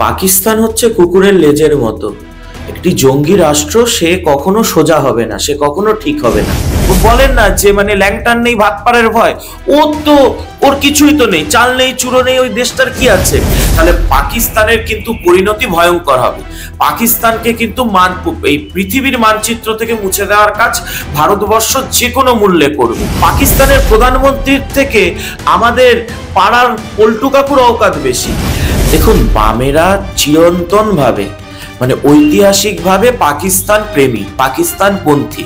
পাকিস্তান হচ্ছে কুকুরের লেজের মতো। একটি জঙ্গি রাষ্ট্র, সে কখনো সোজা হবে না, সে কখনো ঠিক হবে না। বলেন না যে ল্যাংটার নেই ভাত পাড়ের ভয়, ওর কিছুই তো নেই, চাল নেই চুরো নেই, ওই দেশটার কি আছে? তাহলে পাকিস্তানের কিন্তু পরিণতি ভয়ঙ্কর হবে। পাকিস্তানকে কিন্তু এই পৃথিবীর মানচিত্র থেকে মুছে দেওয়ার কাজ ভারতবর্ষ যে কোনো মূল্যে করবে। পাকিস্তানের প্রধানমন্ত্রীর থেকে আমাদের পাড়ার পল্টু কাকুর অকাত বেশি। দেখুন, বামেরা চিরন্তন ভাবে ঐতিহাসিক ভাবে পাকিস্তান প্রেমী, পাকিস্তান পন্থী।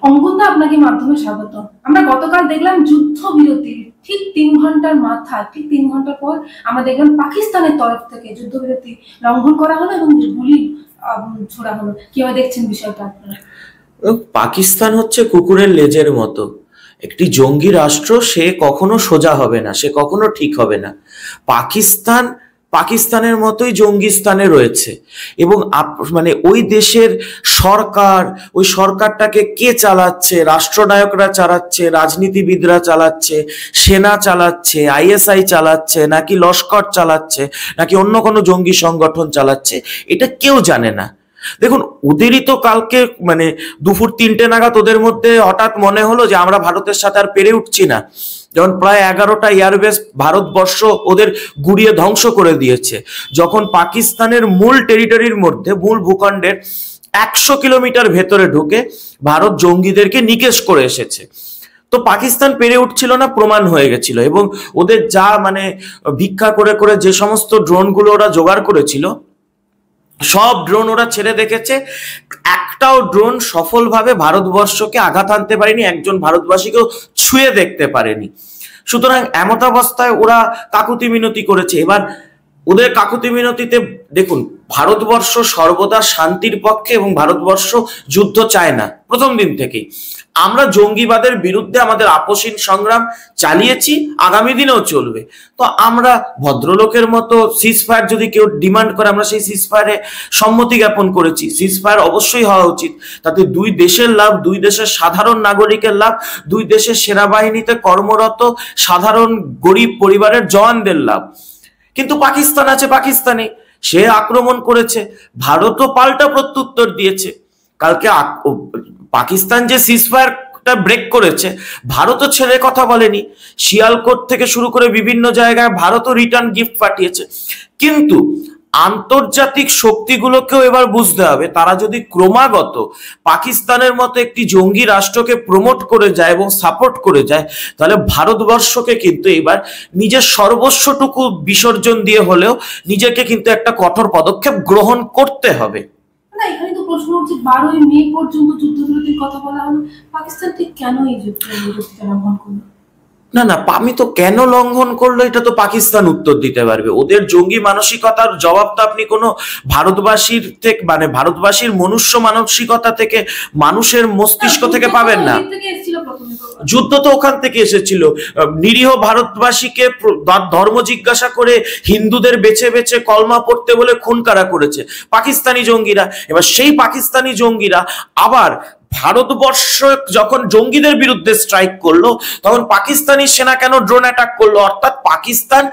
অঙ্কনদা, আপনাকে মাধ্যমে স্বাগত। আমরা গতকাল দেখলাম যুদ্ধবিরতি ঠিক 3 ঘন্টার মাথা, ঠিক 3 ঘন্টা পর আমরা দেখলাম পাকিস্তানের তরফ থেকে যুদ্ধবিরতি লঙ্ঘন করা হলো এবং গুলি ছোড়া হলো। কিভাবে দেখছেন বিষয়টা আপনারা? পাকিস্তান হচ্ছে কুকুরের লেজের মতো। একটি জঙ্গি রাষ্ট্র, সে কখনো সোজা হবে না, সে কখনো ঠিক হবে না। পাকিস্তানের মতোই জঙ্গিস্তানে রয়েছে এবং ওই দেশের সরকার, ওই সরকারটাকে কে চালাচ্ছে? রাষ্ট্রনায়করা চালাচ্ছে, রাজনীতিবিদরা চালাচ্ছে, সেনা চালাচ্ছে, আইএসআই চালাচ্ছে, নাকি লস্কর চালাচ্ছে, নাকি অন্য কোনো জঙ্গি সংগঠন চালাচ্ছে, এটা কেউ জানে না। দেখুন, ওদেরই তো কালকে দুপুর 3টে নাগাদ ওদের মধ্যে হঠাৎ মনে হলো যে আমরা ভারতের সাথে আর পেরে উঠছি না। যখন প্রায় 11টা এয়ারবেস ভারতবর্ষ ওদের গুড়িয়ে ধ্বংস করে দিয়েছে, যখন পাকিস্তানের মূল টেরিটরির মধ্যে, মূল ভূখণ্ডের 100 কিলোমিটার ভেতরে ঢুকে ভারত জঙ্গিদেরকে নিকেশ করে এসেছে, তো পাকিস্তান পেরে উঠছিল না, প্রমাণ হয়ে গেছিল। এবং ওদের যা ভিক্ষা করে করে যে সমস্ত ড্রোনগুলো ওরা জোগাড় করেছিল, সব ড্রোন ওরা ছেড়ে দেখেছে, একটাও ড্রোন সফলভাবে ভারতবর্ষকে আঘাত আনতে পারেনি, একজন ভারতবাসীকেও ছুঁয়ে দেখতে পারেনি। সুতরাং এমতাবস্থায় ওরা কাকুতি মিনতি করেছে। এবার ওদের কাকুতি মিনতিতে দেখুন, ভারতবর্ষ সর্বদা শান্তির পক্ষে এবং ভারতবর্ষ যুদ্ধ চায় না প্রথম দিন থেকেই। আমরা জঙ্গিবাদের বিরুদ্ধে আমাদের আপসীন সংগ্রাম চালিয়েছি, আগামী দিনেও চলবে। তো আমরা ভদ্রলোকের মতো সিজফায়ার যদি কেউ ডিমান্ড করে, আমরা সেই সিজফায়ারে সম্মতি জ্ঞাপন করেছি। সিজফায়ার অবশ্যই হওয়া উচিত, তাতে দুই দেশের লাভ, দুই দেশের সাধারণ নাগরিকের লাভ, দুই দেশের সেনাবাহিনীতে কর্মরত সাধারণ গরিব পরিবারের জওয়ানদের লাভ। কিন্তু পাকিস্তান আছে, পাকিস্তানে সে আক্রমণ করেছে, ভারতও পাল্টা প্রত্যুত্তর দিয়েছে। কালকে পাকিস্তান যে সিজফায়ারটা ব্রেক করেছে, ভারতও ছেড়ে কথা বলেনি। শিয়ালকোট থেকে শুরু করে বিভিন্ন জায়গায় ভারতও রিটার্ন গিফট পাঠিয়েছে। কিন্তু আন্তর্জাতিক শক্তিগুলোকেও এবার বুঝতে হবে, তারা যদি ক্রমাগত পাকিস্তানের মতো একটি জঙ্গি রাষ্ট্রকে প্রমোট করে যায় এবং সাপোর্ট করে যায়, তাহলে ভারতবর্ষকে কিন্তু এবার নিজের সর্বস্বটুকু বিসর্জন দিয়ে হলেও নিজেকে কিন্তু একটা কঠোর পদক্ষেপ গ্রহণ করতে হবে। এখানে তো প্রশ্ন হচ্ছে, 12ই মে পর্যন্ত যুদ্ধবিরতির কথা বলা হলো, পাকিস্তান ঠিক কেন এই যুদ্ধবিরতিটা লঙ্ঘন করলো? না, আমি তো কেন লঙ্ঘন করলো এটা তো পাকিস্তান উত্তর দিতে পারবে। ওদের জঙ্গি মানসিকতার জবাব তো আপনি কোনো ভারতবাসীর থেকে ভারতবাসীর মনুষ্য মানসিকতা থেকে, মানুষের মস্তিষ্ক থেকে পাবেন না। যুদ্ধ তো ওখান থেকে এসেছিল। নিরীহ ভারতবাসীকে ধর্ম জিজ্ঞাসা করে হিন্দুদের বেছে বেছে কলমা পড়তে বলে খুন কারা করেছে? পাকিস্তানি জঙ্গিরা। এবার সেই পাকিস্তানি জঙ্গিরা আবার ভারতবর্ষ যখন জঙ্গিদের বিরুদ্ধে স্ট্রাইক করলো, তখন পাকিস্তানি সেনা কেন ড্রোন অ্যাটাক করলো? অর্থাৎ পাকিস্তান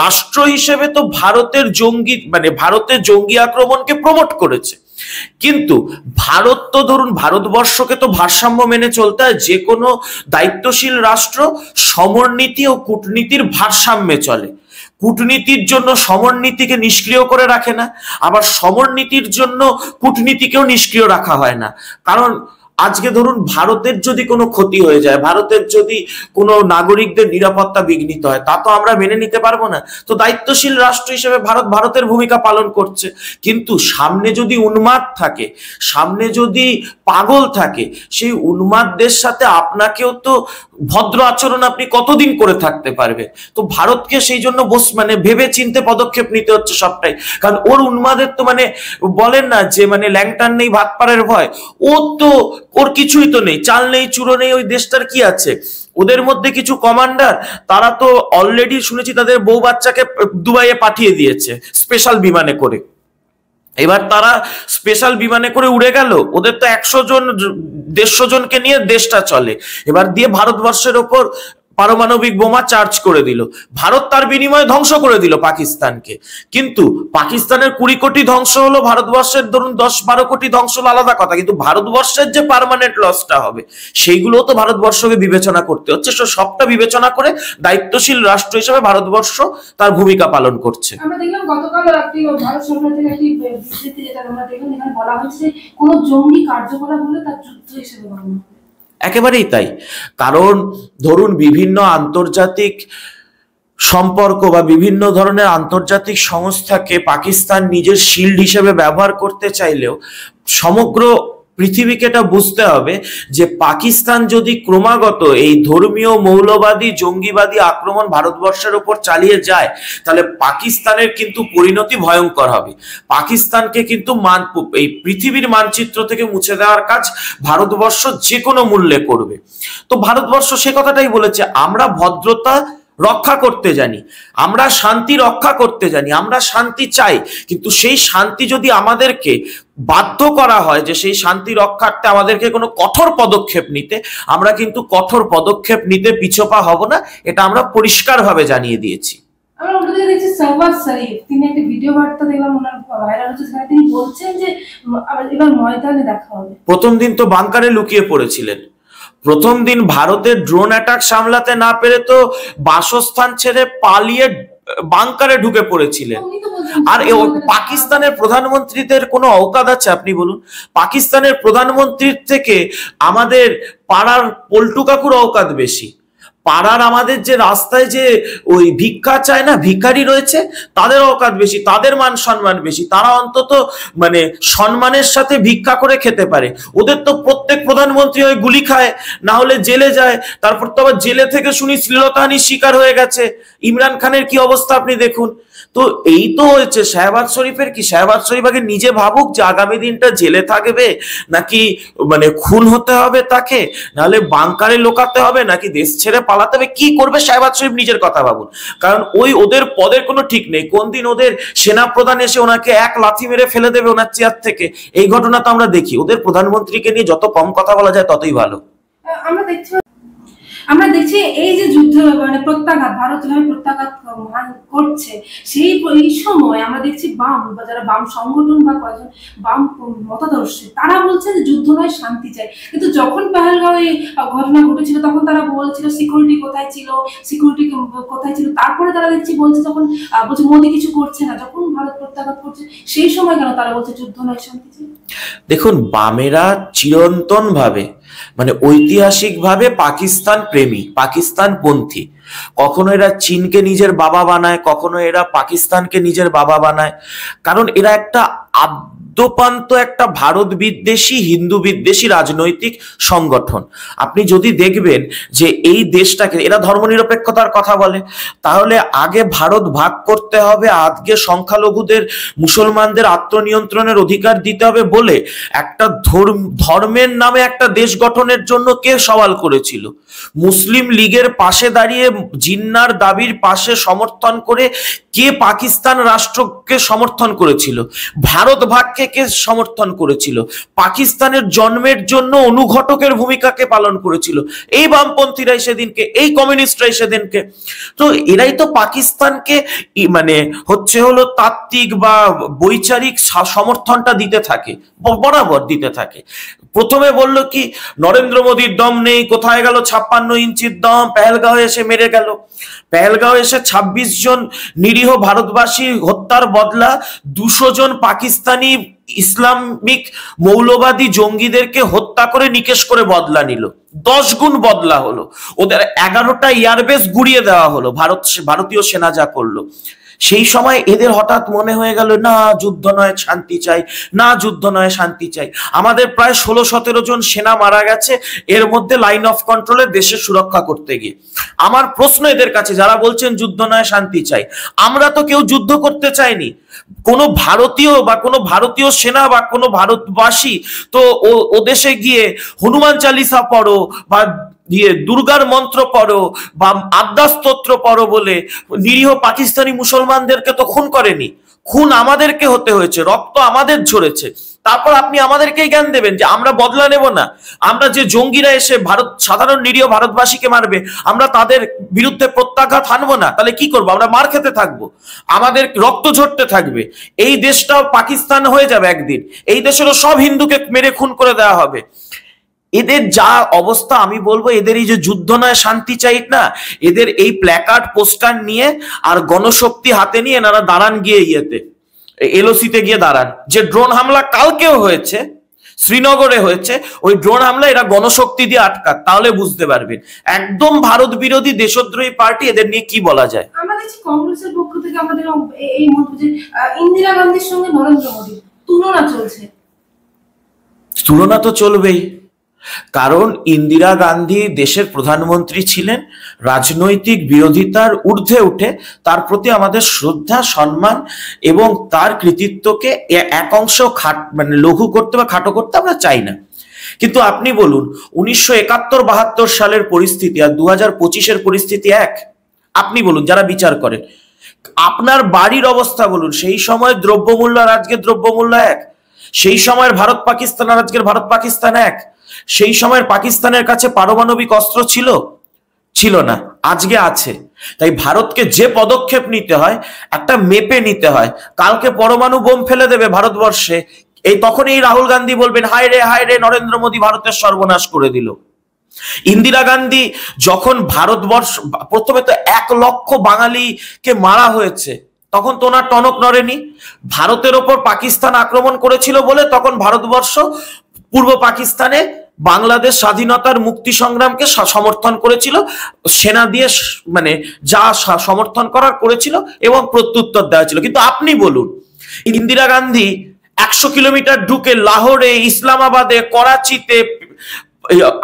রাষ্ট্র হিসেবে তো ভারতের ভারতের জঙ্গি আক্রমণকে প্রমোট করেছে। কিন্তু ভারত তো ধরুন, ভারতবর্ষকে তো ভারসাম্য মেনে চলতে হয়। যে কোনো দায়িত্বশীল রাষ্ট্র সমরনীতি ও কূটনীতির ভারসাম্যে চলে। কূটনীতির জন্য সমরনীতিকে নিষ্ক্রিয় করে রাখে না, আবার সমরনীতির জন্য কূটনীতিকেও নিষ্ক্রিয় রাখা হয় না। কারণ আজকে ধরুন, ভারতের যদি কোনো ক্ষতি হয়ে যায়, ভারতের যদি কোনো নাগরিকদের নিরাপত্তা বিঘ্নিত হয়, তা তো আমরা মেনে নিতে পারবো না। তো দায়িত্বশীল রাষ্ট্র হিসেবে ভারতের ভূমিকা পালন করছে। কিন্তু সামনে যদি উন্মাদ থাকে, সামনে যদি পাগল থাকে, সেই উন্মাদদের সাথে আপনাকেও তো ভদ্র আচরণ আপনি কতদিন করে থাকতে পারবে? তো ভারতকে সেই জন্য ভেবে চিন্তে পদক্ষেপ নিতে হচ্ছে সবটাই। কারণ ওর উন্মাদের তো বলেন না যে ল্যাংটার নেই ভাত পাড়ের ভয়, ওর কিছুই তো নেই, চাল নেই চুরো নেই, ওই দেশটার কি আছে? ওদের মধ্যে কিছু কমান্ডার, তারা তো অলরেডি শুনেছি তাদের বউ বাচ্চাকে দুবাইয়ে পাঠিয়ে দিয়েছে স্পেশাল বিমানে করে। এবার তারা স্পেশাল বিমানে করে উড়ে গেল, ওদের তো 100 জন 150 জনকে নিয়ে দেশটা চলে। এবার দিয়ে ভারতবর্ষের ওপর পারমাণবিক বোমা চার্জ করে দিল, ভারত তার বিনিময়ে ধ্বংস করে দিল পাকিস্তানকে। কিন্তু পাকিস্তানের 20 কোটি ধ্বংস হলো, ভারতবর্ষের ধরুন 10-12 কোটি ধ্বংস হলো, আলাদা কথা, কিন্তু ভারতবর্ষের যে পার্মানেন্ট লসটা হবে সেইগুলো তো ভারতবর্ষকে বিবেচনা করতে হচ্ছে। সবটা বিবেচনা করে দায়িত্বশীল রাষ্ট্র হিসেবে ভারতবর্ষ তার ভূমিকা পালন করছে। আমরা দেখলাম গতকাল একটি ভারত সরকার থেকে একটি বিবৃতি, যেটা আমরা দেখলাম এখানে বলা হয়েছে কোনো জঙ্গি কার্যকলাপ হলে তার যুদ্ধ হিসেবে গণ্য হবে। একেবারেই তাই। কারণ ধরুন বিভিন্ন আন্তর্জাতিক সম্পর্ক বা বিভিন্ন ধরনের আন্তর্জাতিক সংস্থাকে পাকিস্তান নিজের শিল্ড হিসেবে ব্যবহার করতে চাইলেও সমগ্র পৃথিবীকে এটা বুঝতে হবে যে পাকিস্তান যদি ক্রমাগত এই ধর্মীয় মৌলবাদী জঙ্গিবাদী আক্রমণ ভারতবর্ষের উপর চালিয়ে যায়, তাহলে পাকিস্তানের কিন্তু পরিণতি ভয়ঙ্কর হবে। পাকিস্তানকে কিন্তু এই পৃথিবীর মানচিত্র থেকে মুছে দেওয়ার কাজ ভারতবর্ষ যে কোনো মূল্যে করবে। তো ভারতবর্ষ সে কথাটাই বলেছে, আমরা ভদ্রতা রক্ষা করতে জানি, আমরা শান্তি রক্ষা করতে জানি, আমরা শান্তি চাই, কিন্তু সেই শান্তি যদি আমাদেরকে বাধ্য করা হয় যে সেই শান্তি রক্ষার্থে আমাদেরকে কোনো কঠোর পদক্ষেপ নিতে, আমরা কিন্তু কঠোর পদক্ষেপ নিতে পিছপা হব না, এটা আমরা পরিষ্কারভাবে জানিয়ে দিয়েছি। আমরা ওটাতে দেখছি শাহবাজ শরীফ, তিনি একটা ভিডিও বার্তা দেখলাম ওনার ভাইরাল হচ্ছে, সেখানে তিনি বলছেন যে এবার ময়দানে দেখা হবে। প্রথম দিন তো বাংকারে লুকিয়ে পড়েছিলেন, প্রথম দিন ভারতের ড্রোন অ্যাটাক সামলাতে না পেরে তো বাসস্থান ছেড়ে পালিয়ে বাংকারে ঢুকে পড়েছিলেন। আর পাকিস্তানের প্রধানমন্ত্রীদের কোনো অওকাদ আছে আপনি বলুন? পাকিস্তানের প্রধানমন্ত্রীর থেকে আমাদের পাড়ার পল্টু কাকুর অওকাদ বেশি। পাড়ার আমাদের যে রাস্তায় যে ওই ভিক্ষা চায় না, ভিখারি রয়েছে, তাদের অওকাদ বেশি, তাদের মান সম্মান বেশি, তারা অন্তত মানে সম্মানের সাথে ভিক্ষা করে খেতে পারে। ওদের তো প্রত্যেক প্রধানমন্ত্রী ওই গুলি খায়, না হলে জেলে যায়, তারপর তো আবার জেলে থেকে শুনি শ্লীলতাহানির শিকার হয়ে গেছে। ইমরান খানের কি অবস্থা আপনি দেখুন। তো এই তো হয়েছে শাহবাজ শরীফের। কি শাহবাজ শরীফ আগে নিজে ভাবুক যে আগামী দিনটা জেলে থাকবে, নাকি মানে খুন হতে হবে তাকে, নাহলে বাংকারে লোকাতে হবে, নাকি দেশ ছেড়ে পালাতে হবে, কি করবে শাহবাজ শরীফ নিজের কথা ভাবুন। কারণ ওদের পদের কোনো ঠিক নেই, কোন দিন ওদের সেনা প্রধান এসে ওনাকে এক লাথি মেরে ফেলে দেবে ওনার চেয়ার থেকে, এই ঘটনা তো আমরা দেখি। ওদের প্রধানমন্ত্রীকে নিয়ে যত কম কথা বলা যায় ততই ভালো। আমরা দেখছি এই যে যুদ্ধ মানে প্রত্যাঘাত, ভারত যেভাবে প্রত্যাঘাত করছে, এই সময় আমরা দেখছি বাম বা যারা বাম সংগঠন বা কয়েকজন বাম মতাদর্শী, তারা বলছে যে যুদ্ধ নয় শান্তি চাই। কিন্তু যখন পেহেলগাঁওয়ে ঘটনা ঘটেছিল তখন তারা বলছিল সিকিউরিটি কোথায় ছিল, সিকিউরিটি কোথায় ছিল। তারপরে তারা দেখছি বলছে যখন বলছে মোদি কিছু করছে না, যখন ভারত প্রত্যাঘাত করছে সেই সময় কেন তারা বলছে যুদ্ধ নয় শান্তি চাই? দেখুন, বামেরা চিরন্তন ভাবে মানে ঐতিহাসিক ভাবে পাকিস্তান প্রেমী, পাকিস্তান পন্থী। কখনো এরা চীনকে নিজের বাবা বানায়, কখনো এরা পাকিস্তানকে নিজের বাবা বানায়। কারণ এরা একটা আদ্যপান্ত একটা ভারত বিদ্বেষী, হিন্দু বিদ্বেষী রাজনৈতিক সংগঠন। আপনি যদি দেখবেন যে এই দেশটাকে এরা ধর্মনিরপেক্ষতার কথা বলে, তাহলে আগে ভারত ভাগ করতে হবে, আজকে সংখ্যালঘুদের মুসলমানদের আত্মনিয়ন্ত্রণের অধিকার দিতে হবে বলে একটা ধর্মের নামে একটা দেশ গঠনের জন্য কে সওয়াল করেছিল? মুসলিম লীগের পাশে দাঁড়িয়ে জিন্নার দাবির পাশে সমর্থন করে কে পাকিস্তান রাষ্ট্রকে সমর্থন করেছিল? ভারত ভাগকে কে সমর্থন করেছিল? পাকিস্তানের জন্মের জন্য অনুঘটকের ভূমিকাকে পালন করেছিল এই বামপন্থীরাই সেদিনকে, এই কমিউনিস্টরাই সেদিনকে। তো এরাই তো পাকিস্তানকে মানে হলো তাত্ত্বিক বা বৈচারিক সমর্থনটা দিতে থাকে, বরাবর দিতে থাকে। প্রথমে বলল কি নরেন্দ্র মোদীর দম নেই, কোথায় গেল 56 ইঞ্চির দম, পেহেলগাঁও এসে মেরে গেল। পেহেলগাঁও এসে 26 জন নিরীহ ভারতবাসী হত্যার বদলা 200 জন পাকিস্তানি ইসলামিক মৌলবাদী জঙ্গিদেরকে হত্যা করে নিকেশ করে বদলা নিল। 10 গুণ বদলা হলো। ওদের 11টা এয়ারবেস গুড়িয়ে দেওয়া হলো, ভারতীয় সেনা যা করলো। সেই সময় এদের হঠাৎ মনে হয়ে গেল না যুদ্ধ নয় শান্তি চাই, না যুদ্ধ নয় শান্তি চাই। আমাদের প্রায় 16-17 জন সেনা মারা গেছে এর মধ্যে লাইন অফ কন্ট্রোলে দেশের সুরক্ষা করতে গিয়ে। আমার প্রশ্ন এদের কাছে, যারা বলছেন যুদ্ধ নয় শান্তি চাই, আমরা তো কেউ যুদ্ধ করতে চাইনি। কোনো ভারতীয় বা কোনো ভারতীয় সেনা বা কোনো ভারতবাসী তো ও দেশে গিয়ে হনুমান চালিসা পড়ো বা দুর্গার মন্ত্র পড়ো বা আদ্যা স্তোত্র পড়ো বলে নিরীহ পাকিস্তানি মুসলমানদেরকে তো খুন করেনি। খুন আমাদেরকে হতে হয়েছে, রক্ত আমাদের ঝরেছে। তারপর আপনি আমাদেরকেই জ্ঞান দেবেন যে আমরা বদলা নেব না, আমরা যে জঙ্গিরা এসে সাধারণ নিরীহ ভারতবাসীকে মারবে আমরা তাদের বিরুদ্ধে প্রত্যাঘাত হানবো না, তাহলে কি করবো? আমরা মার খেতে থাকবো, আমাদের রক্ত ঝরতে থাকবে, এই দেশটাও পাকিস্তান হয়ে যাবে একদিন, এই দেশেরও সব হিন্দুকে মেরে খুন করে দেওয়া হবে। এদের যা অবস্থা, আমি বলবো এদের এই যে যুদ্ধ নয় শান্তি চাই না, এদের এই প্ল্যাকার্ড পোস্টার নিয়ে আর গণশক্তি হাতে নিয়ে এনারা দাঁড়ান গিয়ে এলওসিতে গিয়ে দাঁড়ান। যে ড্রোন হামলা কালকেও হয়েছে, শ্রীনগরে হয়েছে, ওই ড্রোন হামলা এরা গণশক্তি দিয়ে আটকাক, তাহলে বুঝতে পারবেন একদম ভারত বিরোধী দেশদ্রোহী পার্টি। এদের নিয়ে কি বলা যায়? আমরা দেখছি কংগ্রেসের পক্ষ থেকে আমাদের এই মন্তব্য যে ইন্দিরা গান্ধীর সঙ্গে নরেন্দ্র মোদীর তুলনা চলছে। তুলনা তো চলবেই, কারণ ইন্দিরা গান্ধী দেশের প্রধানমন্ত্রী ছিলেন, রাজনৈতিক বিরোধিতার ঊর্ধ্বে উঠে তার প্রতি আমাদের শ্রদ্ধা সম্মান এবং তার কৃতিত্বকে এক অংশ মানে লঘু করতে বা খাটো করতে আমরা চাই না। কিন্তু আপনি বলুন 1971-72 সালের পরিস্থিতি আর 2025-এর পরিস্থিতি এক? আপনি বলুন, যারা বিচার করেন, আপনার বাড়ির অবস্থা বলুন, সেই সময় দ্রব্যমূল্য আর আজকের দ্রব্যমূল্য এক? সেই সময়ের ভারত পাকিস্তান আর আজকের ভারত পাকিস্তান এক? সেই সময়ের পাকিস্তানের কাছে পারমাণবিক অস্ত্র ছিল না, আজকে আছে। তাই ভারতকে যে পদক্ষেপ নিতে হয় একটা মেপে নিতে হয়। কালকে পরমাণু বোম ফেলে দেবে ভারতবর্ষে, তখন এই রাহুল গান্ধী বলবেন হায় রে নরেন্দ্র মোদী ভারতের সর্বনাশ করে দিল। ইন্দিরা গান্ধী যখন ভারতবর্ষ প্রথমে তো 1 লক্ষ বাঙালিকে মারা হয়েছে, তখন তো ওনার টনক নড়েনি। ভারতের ওপর পাকিস্তান আক্রমণ করেছিল বলে তখন ভারতবর্ষ পূর্ব পাকিস্তানে বাংলাদেশ স্বাধীনতার মুক্তি সংগ্রামকে সমর্থন করেছিল, সেনা দিয়ে মানে যা সমর্থন করার করেছিল এবং প্রত্যুত্তর দেওয়া ছিল। কিন্তু আপনি বলুন, ইন্দিরা গান্ধী 100 কিলোমিটার ঢুকে লাহোরে, ইসলামাবাদে, করাচিতে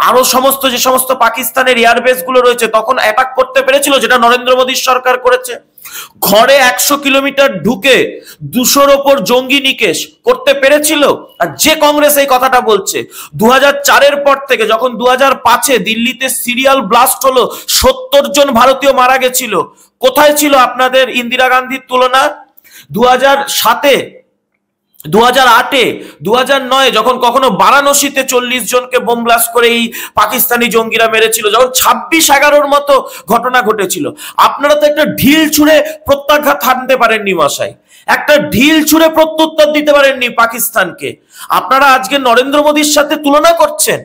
আরো যে সমস্ত পাকিস্তানের এয়ারবেস গুলো রয়েছে তখন অ্যাটাক করতে পেরেছিল, যেটা নরেন্দ্র মোদীর সরকার করেছে? ঘরে 100 কিলোমিটার ঢুকে 200-র ওপর জঙ্গি নিকেশ করতে পেরেছিল? আর যে কংগ্রেস এই কথাটা বলছে 2004-এর পর থেকে, যখন 2005-এ দিল্লিতে সিরিয়াল ব্লাস্ট হলো 70 জন ভারতীয় মারা গেছিল, কোথায় ছিল আপনাদের ইন্দিরা গান্ধীর তুলনা? 2007-এ, 2008-এ, 2009-এ যখন কখনো বারাণসীতে 40 জনকে বোম ব্লাস্ট করে এই পাকিস্তানি জঙ্গিরা মেরেছিল, যখন 26/11-র মতো ঘটনা ঘটেছিল, আপনারা তো একটা ঢিল ছুঁড়ে প্রত্যাঘাত হানতে পারেননি মশাই, একটা ঢিল ছুঁড়ে প্রত্যুত্তর দিতে পারেননি পাকিস্তানকে। আপনারা আজকে নরেন্দ্র মোদীর সাথে তুলনা করছেন।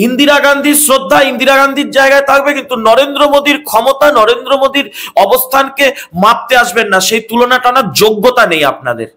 ইন্দিরা গান্ধীর শ্রদ্ধা ইন্দিরা গান্ধীর জায়গায় থাকবে, কিন্তু নরেন্দ্র মোদীর ক্ষমতা, নরেন্দ্র মোদীর অবস্থানকে মাপতে আসবেন না, সেই তুলনা টানার যোগ্যতা নেই আপনাদের।